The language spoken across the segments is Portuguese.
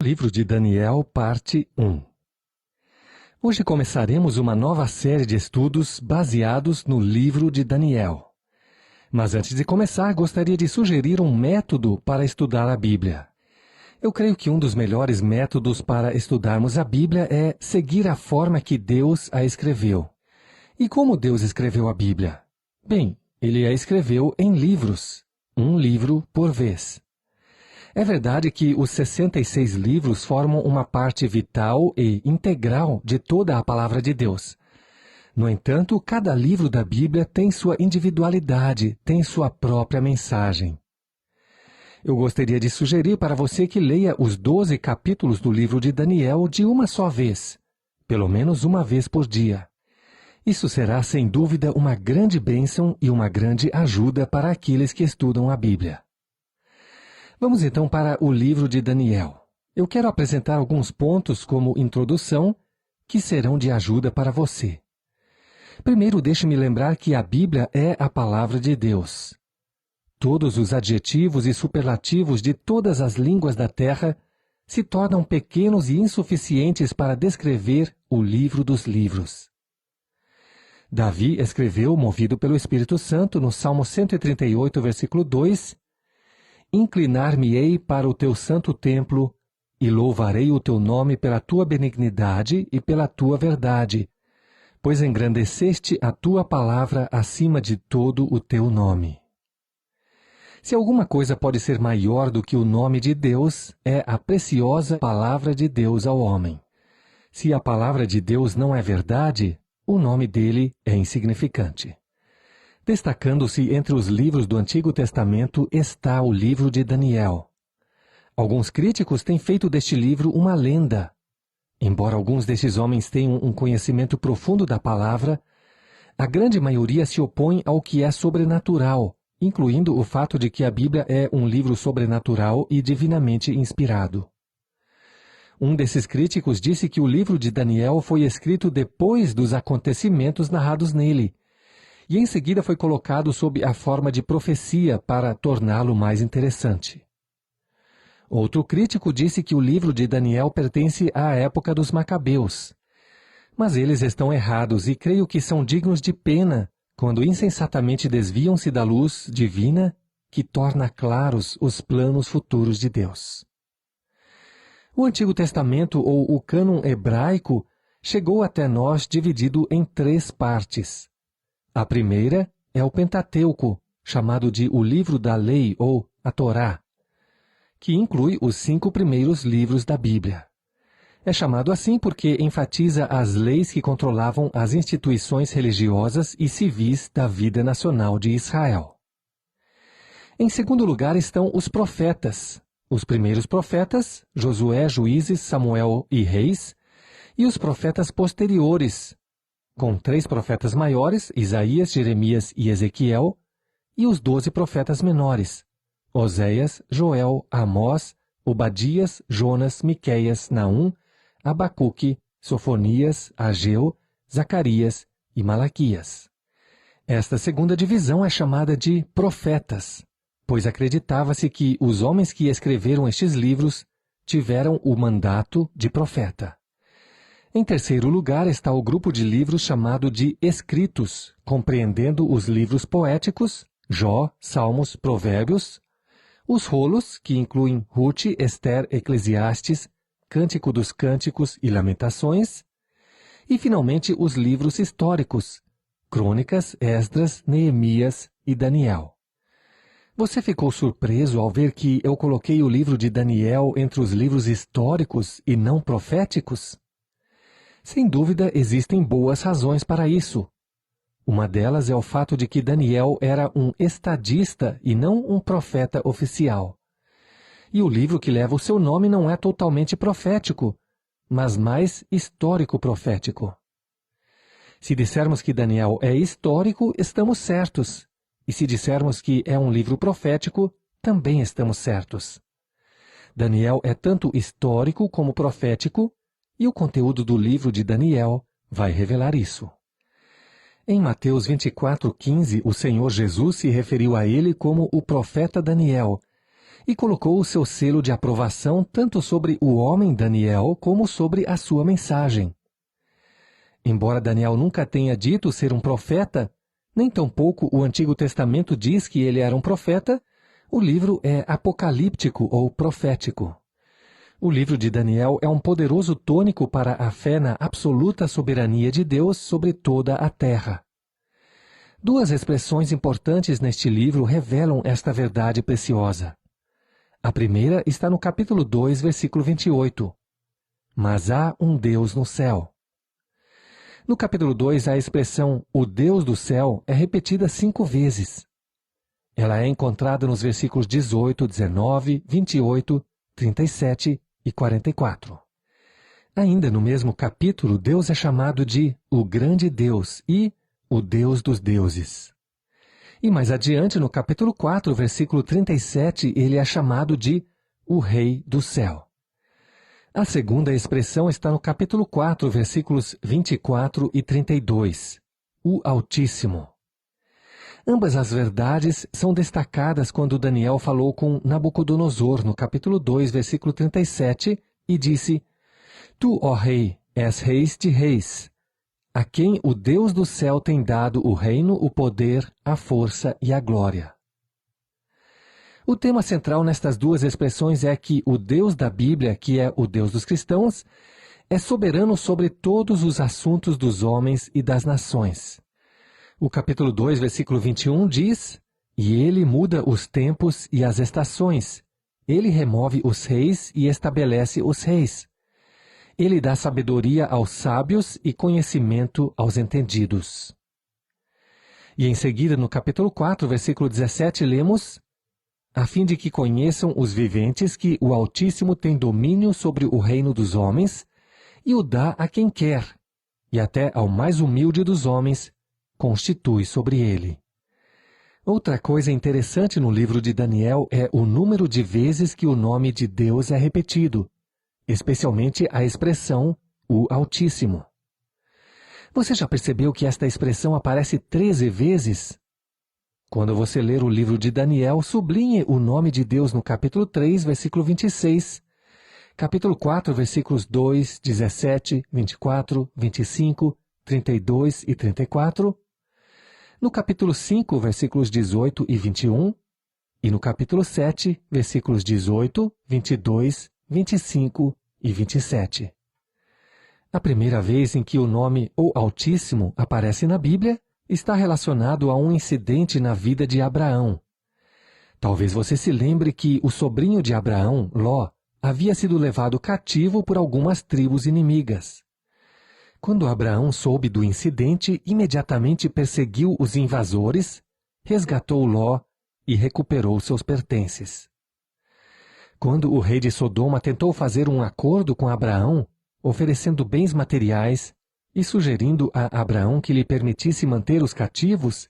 Livro de Daniel, parte 1. Hoje começaremos uma nova série de estudos baseados no livro de Daniel. Mas antes de começar, gostaria de sugerir um método para estudar a Bíblia. Eu creio que um dos melhores métodos para estudarmos a Bíblia é seguir a forma que Deus a escreveu. E como Deus escreveu a Bíblia? Bem, Ele a escreveu em livros, um livro por vez. É verdade que os 66 livros formam uma parte vital e integral de toda a palavra de Deus. No entanto, cada livro da Bíblia tem sua individualidade, tem sua própria mensagem. Eu gostaria de sugerir para você que leia os 12 capítulos do livro de Daniel de uma só vez, pelo menos uma vez por dia. Isso será, sem dúvida, uma grande bênção e uma grande ajuda para aqueles que estudam a Bíblia. Vamos então para o livro de Daniel. Eu quero apresentar alguns pontos como introdução que serão de ajuda para você. Primeiro, deixe-me lembrar que a Bíblia é a palavra de Deus. Todos os adjetivos e superlativos de todas as línguas da terra se tornam pequenos e insuficientes para descrever o livro dos livros. Davi escreveu, movido pelo Espírito Santo, no Salmo 138, versículo 2, Inclinar-me-ei para o teu santo templo e louvarei o teu nome pela tua benignidade e pela tua verdade, pois engrandeceste a tua palavra acima de todo o teu nome. Se alguma coisa pode ser maior do que o nome de Deus, é a preciosa palavra de Deus ao homem. Se a palavra de Deus não é verdade, o nome dele é insignificante. Destacando-se entre os livros do Antigo Testamento está o livro de Daniel. Alguns críticos têm feito deste livro uma lenda. Embora alguns destes homens tenham um conhecimento profundo da palavra, a grande maioria se opõe ao que é sobrenatural, incluindo o fato de que a Bíblia é um livro sobrenatural e divinamente inspirado. Um desses críticos disse que o livro de Daniel foi escrito depois dos acontecimentos narrados nele, e em seguida foi colocado sob a forma de profecia para torná-lo mais interessante. Outro crítico disse que o livro de Daniel pertence à época dos Macabeus. Mas eles estão errados e creio que são dignos de pena quando insensatamente desviam-se da luz divina que torna claros os planos futuros de Deus. O Antigo Testamento, ou o cânon hebraico, chegou até nós dividido em 3 partes. A primeira é o Pentateuco, chamado de o Livro da Lei ou a Torá, que inclui os 5 primeiros livros da Bíblia. É chamado assim porque enfatiza as leis que controlavam as instituições religiosas e civis da vida nacional de Israel. Em segundo lugar estão os profetas. Os primeiros profetas, Josué, Juízes, Samuel e Reis, e os profetas posteriores, com 3 profetas maiores, Isaías, Jeremias e Ezequiel, e os 12 profetas menores, Oséias, Joel, Amós, Obadias, Jonas, Miqueias, Naum, Abacuque, Sofonias, Ageu, Zacarias e Malaquias. Esta segunda divisão é chamada de profetas, pois acreditava-se que os homens que escreveram estes livros tiveram o mandato de profeta. Em terceiro lugar está o grupo de livros chamado de escritos, compreendendo os livros poéticos, Jó, Salmos, Provérbios, os rolos, que incluem Rute, Ester, Eclesiastes, Cântico dos Cânticos e Lamentações, e finalmente os livros históricos, Crônicas, Esdras, Neemias e Daniel. Você ficou surpreso ao ver que eu coloquei o livro de Daniel entre os livros históricos e não proféticos? Sem dúvida, existem boas razões para isso. Uma delas é o fato de que Daniel era um estadista e não um profeta oficial. E o livro que leva o seu nome não é totalmente profético, mas mais histórico-profético. Se dissermos que Daniel é histórico, estamos certos. E se dissermos que é um livro profético, também estamos certos. Daniel é tanto histórico como profético, e o conteúdo do livro de Daniel vai revelar isso. Em Mateus 24:15, o Senhor Jesus se referiu a ele como o profeta Daniel, e colocou o seu selo de aprovação tanto sobre o homem Daniel como sobre a sua mensagem. Embora Daniel nunca tenha dito ser um profeta, nem tampouco o Antigo Testamento diz que ele era um profeta, o livro é apocalíptico ou profético. O livro de Daniel é um poderoso tônico para a fé na absoluta soberania de Deus sobre toda a terra. Duas expressões importantes neste livro revelam esta verdade preciosa. A primeira está no capítulo 2, versículo 28. Mas há um Deus no céu. No capítulo 2, a expressão "o Deus do céu" é repetida 5 vezes. Ela é encontrada nos versículos 18, 19, 28, 37 e 44. Ainda no mesmo capítulo, Deus é chamado de o grande Deus e o Deus dos deuses. E mais adiante, no capítulo 4, versículo 37, ele é chamado de o Rei do Céu. A segunda expressão está no capítulo 4, versículos 24 e 32, o Altíssimo. Ambas as verdades são destacadas quando Daniel falou com Nabucodonosor, no capítulo 2, versículo 37, e disse: Tu, ó Rei, és reis de reis, a quem o Deus do céu tem dado o reino, o poder, a força e a glória. O tema central nestas duas expressões é que o Deus da Bíblia, que é o Deus dos cristãos, é soberano sobre todos os assuntos dos homens e das nações. O capítulo 2, versículo 21 diz: E ele muda os tempos e as estações. Ele remove os reis e estabelece os reis. Ele dá sabedoria aos sábios e conhecimento aos entendidos. E em seguida, no capítulo 4, versículo 17, lemos: A fim de que conheçam os viventes que o Altíssimo tem domínio sobre o reino dos homens, e o dá a quem quer, e até ao mais humilde dos homens constitui sobre ele. Outra coisa interessante no livro de Daniel é o número de vezes que o nome de Deus é repetido, especialmente a expressão o Altíssimo. Você já percebeu que esta expressão aparece 13 vezes? Quando você ler o livro de Daniel, sublinhe o nome de Deus no capítulo 3, versículo 26, capítulo 4, versículos 2, 17, 24, 25, 32 e 34, no capítulo 5, versículos 18 e 21, e no capítulo 7, versículos 18, 22, 25 e 27. A primeira vez em que o nome O Altíssimo aparece na Bíblia está relacionado a um incidente na vida de Abraão. Talvez você se lembre que o sobrinho de Abraão, Ló, havia sido levado cativo por algumas tribos inimigas. Quando Abraão soube do incidente, imediatamente perseguiu os invasores, resgatou Ló e recuperou seus pertences. Quando o rei de Sodoma tentou fazer um acordo com Abraão, oferecendo bens materiais e sugerindo a Abraão que lhe permitisse manter os cativos,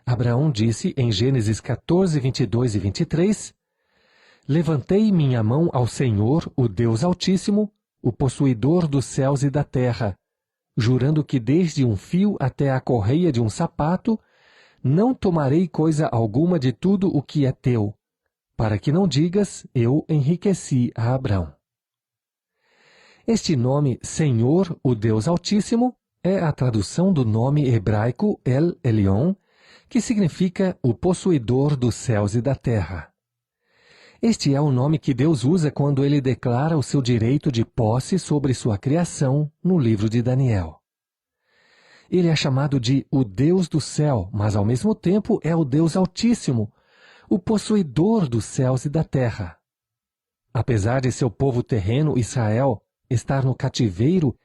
Abraão disse em Gênesis 14, 22 e 23, Levantei minha mão ao Senhor, o Deus Altíssimo, o possuidor dos céus e da terra, jurando que desde um fio até a correia de um sapato, não tomarei coisa alguma de tudo o que é teu, para que não digas, eu enriqueci a Abrão. Este nome, Senhor, o Deus Altíssimo, é a tradução do nome hebraico El Elyon, que significa o possuidor dos céus e da terra. Este é o nome que Deus usa quando ele declara o seu direito de posse sobre sua criação no livro de Daniel. Ele é chamado de o Deus do céu, mas ao mesmo tempo é o Deus Altíssimo, o possuidor dos céus e da terra. Apesar de seu povo terreno, Israel, estar no cativeiro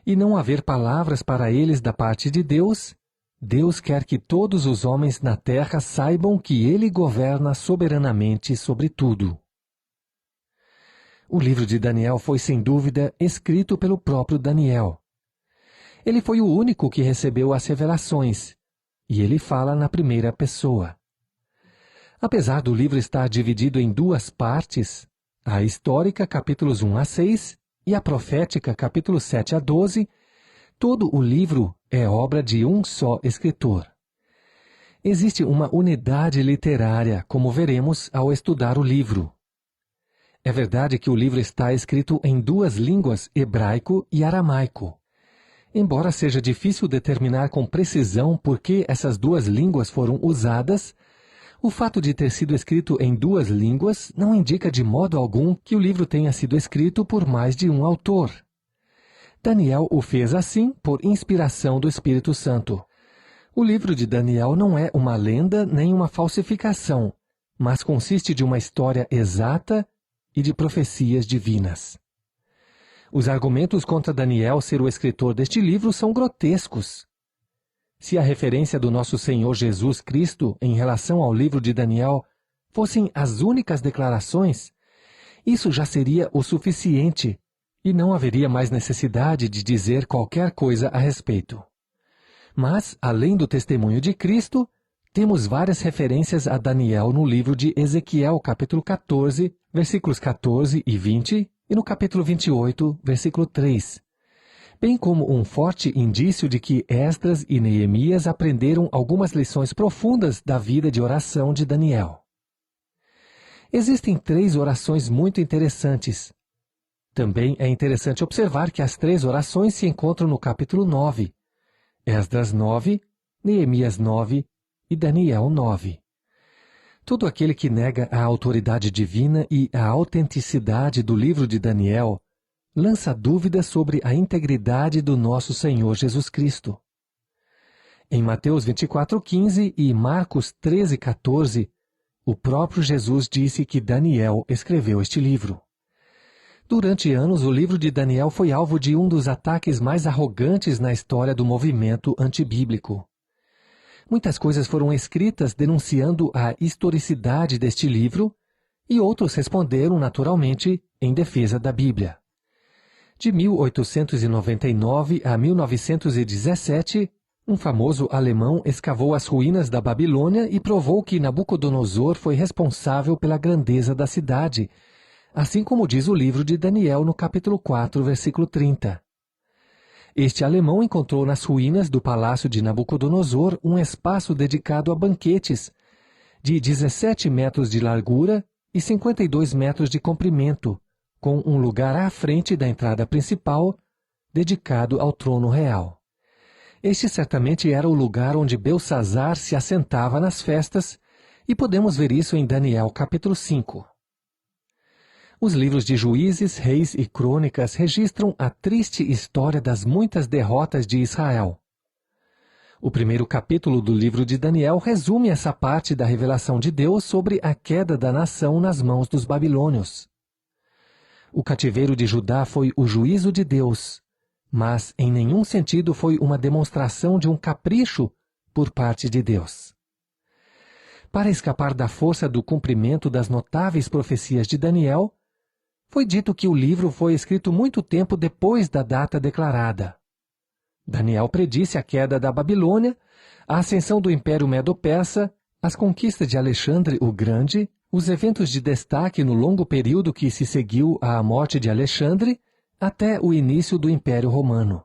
e não haver palavras para eles da parte de Deus, Deus quer que todos os homens na terra saibam que Ele governa soberanamente sobre tudo. O livro de Daniel foi, sem dúvida, escrito pelo próprio Daniel. Ele foi o único que recebeu as revelações, e ele fala na primeira pessoa. Apesar do livro estar dividido em 2 partes, a histórica, capítulos 1 a 6, e a profética, capítulos 7 a 12, todo o livro é obra de um só escritor. Existe uma unidade literária, como veremos ao estudar o livro. É verdade que o livro está escrito em duas línguas, hebraico e aramaico. Embora seja difícil determinar com precisão por que essas duas línguas foram usadas, o fato de ter sido escrito em duas línguas não indica de modo algum que o livro tenha sido escrito por mais de um autor. Daniel o fez assim por inspiração do Espírito Santo. O livro de Daniel não é uma lenda nem uma falsificação, mas consiste de uma história exata e de profecias divinas. Os argumentos contra Daniel ser o escritor deste livro são grotescos. Se a referência do nosso Senhor Jesus Cristo em relação ao livro de Daniel fossem as únicas declarações, isso já seria o suficiente e não haveria mais necessidade de dizer qualquer coisa a respeito. Mas, além do testemunho de Cristo, temos várias referências a Daniel no livro de Ezequiel, capítulo 14, versículos 14 e 20, e no capítulo 28, versículo 3, bem como um forte indício de que Esdras e Neemias aprenderam algumas lições profundas da vida de oração de Daniel. Existem 3 orações muito interessantes. Também é interessante observar que as 3 orações se encontram no capítulo 9, Esdras 9, Neemias 9 e Daniel 9. Todo aquele que nega a autoridade divina e a autenticidade do livro de Daniel lança dúvidas sobre a integridade do nosso Senhor Jesus Cristo. Em Mateus 24:15 e Marcos 13:14, o próprio Jesus disse que Daniel escreveu este livro. Durante anos, o livro de Daniel foi alvo de um dos ataques mais arrogantes na história do movimento antibíblico. Muitas coisas foram escritas denunciando a historicidade deste livro e outros responderam naturalmente em defesa da Bíblia. De 1899 a 1917, um famoso alemão escavou as ruínas da Babilônia e provou que Nabucodonosor foi responsável pela grandeza da cidade, assim como diz o livro de Daniel no capítulo 4, versículo 30. Este alemão encontrou nas ruínas do palácio de Nabucodonosor um espaço dedicado a banquetes, de 17 metros de largura e 52 metros de comprimento, com um lugar à frente da entrada principal, dedicado ao trono real. Este certamente era o lugar onde Belsazzar se assentava nas festas, e podemos ver isso em Daniel capítulo 5. Os livros de Juízes, Reis e Crônicas registram a triste história das muitas derrotas de Israel. O primeiro capítulo do livro de Daniel resume essa parte da revelação de Deus sobre a queda da nação nas mãos dos babilônios. O cativeiro de Judá foi o juízo de Deus, mas em nenhum sentido foi uma demonstração de um capricho por parte de Deus. Para escapar da força do cumprimento das notáveis profecias de Daniel, foi dito que o livro foi escrito muito tempo depois da data declarada. Daniel predisse a queda da Babilônia, a ascensão do Império Medo-Persa, as conquistas de Alexandre o Grande, os eventos de destaque no longo período que se seguiu à morte de Alexandre, até o início do Império Romano.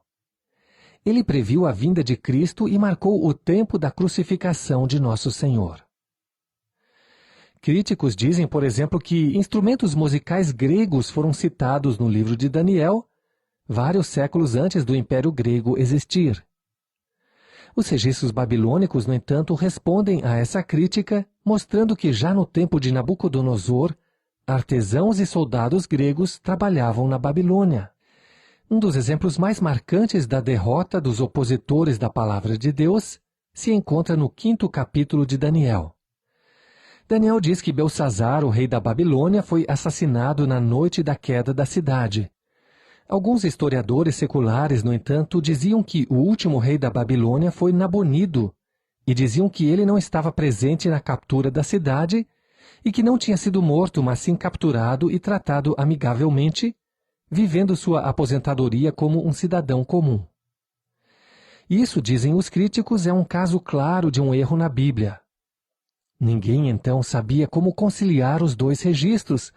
Ele previu a vinda de Cristo e marcou o tempo da crucificação de Nosso Senhor. Críticos dizem, por exemplo, que instrumentos musicais gregos foram citados no livro de Daniel, vários séculos antes do Império Grego existir. Os registros babilônicos, no entanto, respondem a essa crítica, mostrando que já no tempo de Nabucodonosor, artesãos e soldados gregos trabalhavam na Babilônia. Um dos exemplos mais marcantes da derrota dos opositores da Palavra de Deus se encontra no 5º capítulo de Daniel. Daniel diz que Belsazzar, o rei da Babilônia, foi assassinado na noite da queda da cidade. Alguns historiadores seculares, no entanto, diziam que o último rei da Babilônia foi Nabonido, e diziam que ele não estava presente na captura da cidade e que não tinha sido morto, mas sim capturado e tratado amigavelmente, vivendo sua aposentadoria como um cidadão comum. Isso, dizem os críticos, é um caso claro de um erro na Bíblia. Ninguém, então, sabia como conciliar os dois registros,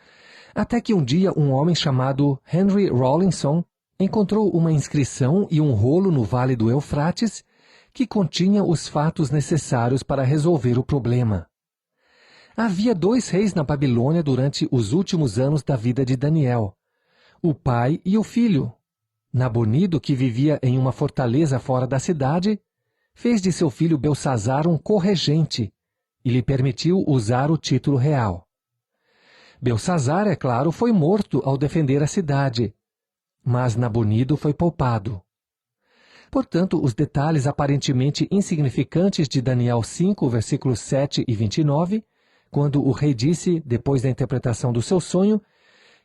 até que um dia um homem chamado Henry Rawlinson encontrou uma inscrição e um rolo no Vale do Eufrates que continha os fatos necessários para resolver o problema. Havia 2 reis na Babilônia durante os últimos anos da vida de Daniel, o pai e o filho. Nabonido, que vivia em uma fortaleza fora da cidade, fez de seu filho Belsazar um corregente e lhe permitiu usar o título real. Belsazar, é claro, foi morto ao defender a cidade, mas Nabonido foi poupado. Portanto, os detalhes aparentemente insignificantes de Daniel 5, versículos 7 e 29, quando o rei disse, depois da interpretação do seu sonho,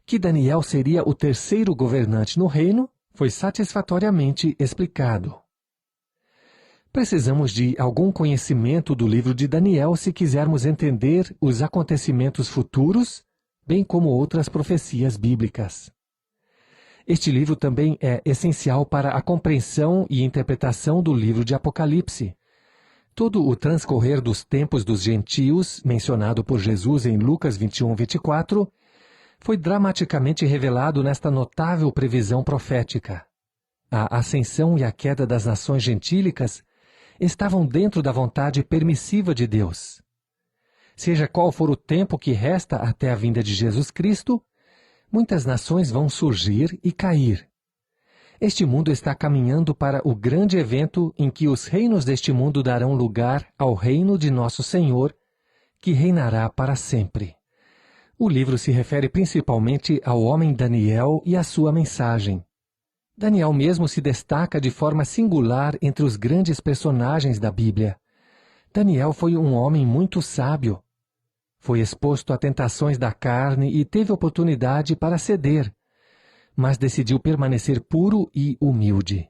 que Daniel seria o 3º governante no reino, foi satisfatoriamente explicado. Precisamos de algum conhecimento do livro de Daniel se quisermos entender os acontecimentos futuros, bem como outras profecias bíblicas. Este livro também é essencial para a compreensão e interpretação do livro de Apocalipse. Todo o transcorrer dos tempos dos gentios, mencionado por Jesus em Lucas 21, 24, foi dramaticamente revelado nesta notável previsão profética. A ascensão e a queda das nações gentílicas estavam dentro da vontade permissiva de Deus. Seja qual for o tempo que resta até a vinda de Jesus Cristo, muitas nações vão surgir e cair. Este mundo está caminhando para o grande evento em que os reinos deste mundo darão lugar ao reino de nosso Senhor, que reinará para sempre. O livro se refere principalmente ao homem Daniel e à sua mensagem. Daniel mesmo se destaca de forma singular entre os grandes personagens da Bíblia. Daniel foi um homem muito sábio. Foi exposto a tentações da carne e teve oportunidade para ceder, mas decidiu permanecer puro e humilde.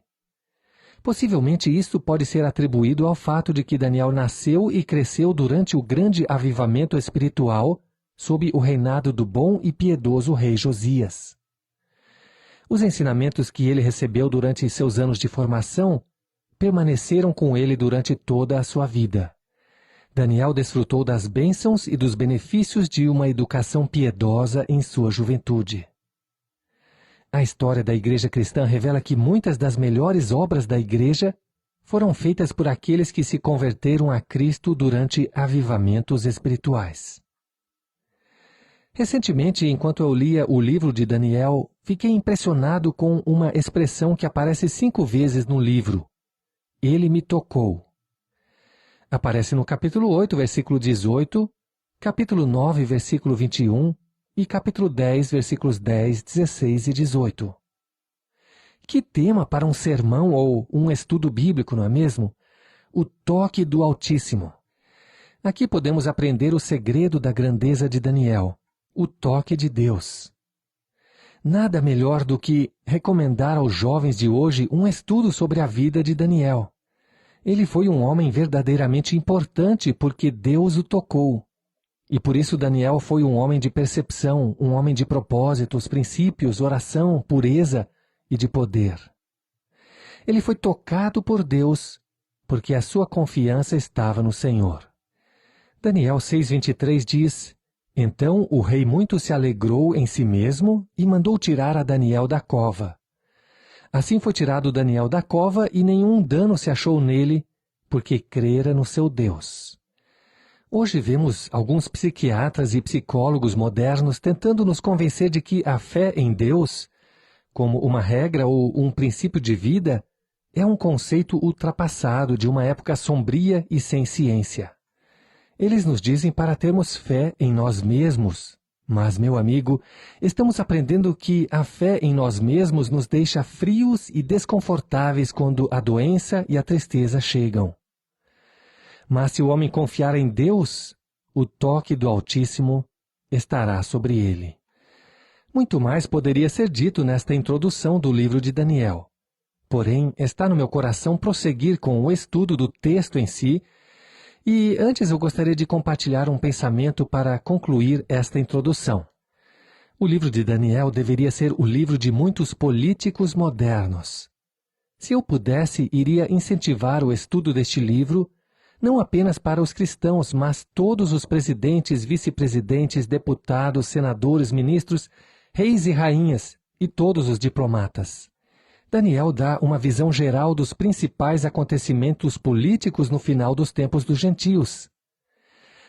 Possivelmente isto pode ser atribuído ao fato de que Daniel nasceu e cresceu durante o grande avivamento espiritual sob o reinado do bom e piedoso rei Josias. Os ensinamentos que ele recebeu durante seus anos de formação permaneceram com ele durante toda a sua vida. Daniel desfrutou das bênçãos e dos benefícios de uma educação piedosa em sua juventude. A história da Igreja cristã revela que muitas das melhores obras da Igreja foram feitas por aqueles que se converteram a Cristo durante avivamentos espirituais. Recentemente, enquanto eu lia o livro de Daniel, fiquei impressionado com uma expressão que aparece 5 vezes no livro. Ele me tocou. Aparece no capítulo 8, versículo 18, capítulo 9, versículo 21 e capítulo 10, versículos 10, 16 e 18. Que tema para um sermão ou um estudo bíblico, não é mesmo? O toque do Altíssimo. Aqui podemos aprender o segredo da grandeza de Daniel. O toque de Deus. Nada melhor do que recomendar aos jovens de hoje um estudo sobre a vida de Daniel. Ele foi um homem verdadeiramente importante porque Deus o tocou. E por isso Daniel foi um homem de percepção, um homem de propósitos, princípios, oração, pureza e de poder. Ele foi tocado por Deus porque a sua confiança estava no Senhor. Daniel 6:23 diz: Então o rei muito se alegrou em si mesmo e mandou tirar a Daniel da cova. Assim foi tirado Daniel da cova e nenhum dano se achou nele, porque crera no seu Deus. Hoje vemos alguns psiquiatras e psicólogos modernos tentando nos convencer de que a fé em Deus, como uma regra ou um princípio de vida, é um conceito ultrapassado de uma época sombria e sem ciência. Eles nos dizem para termos fé em nós mesmos. Mas, meu amigo, estamos aprendendo que a fé em nós mesmos nos deixa frios e desconfortáveis quando a doença e a tristeza chegam. Mas se o homem confiar em Deus, o toque do Altíssimo estará sobre ele. Muito mais poderia ser dito nesta introdução do livro de Daniel. Porém, está no meu coração prosseguir com o estudo do texto em si. E antes eu gostaria de compartilhar um pensamento para concluir esta introdução. O livro de Daniel deveria ser o livro de muitos políticos modernos. Se eu pudesse, iria incentivar o estudo deste livro, não apenas para os cristãos, mas todos os presidentes, vice-presidentes, deputados, senadores, ministros, reis e rainhas e todos os diplomatas. Daniel dá uma visão geral dos principais acontecimentos políticos no final dos tempos dos gentios.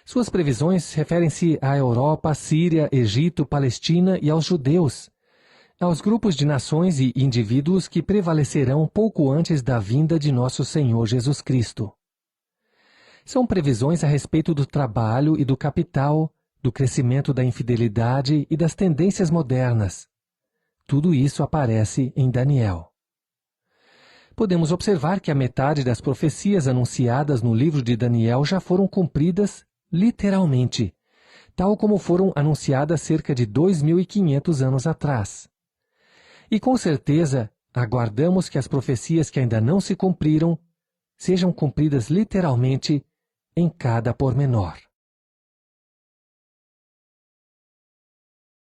Suas previsões referem-se à Europa, Síria, Egito, Palestina e aos judeus, aos grupos de nações e indivíduos que prevalecerão pouco antes da vinda de nosso Senhor Jesus Cristo. São previsões a respeito do trabalho e do capital, do crescimento da infidelidade e das tendências modernas. Tudo isso aparece em Daniel. Podemos observar que a metade das profecias anunciadas no livro de Daniel já foram cumpridas literalmente, tal como foram anunciadas cerca de 2.500 anos atrás. E com certeza, aguardamos que as profecias que ainda não se cumpriram sejam cumpridas literalmente em cada pormenor.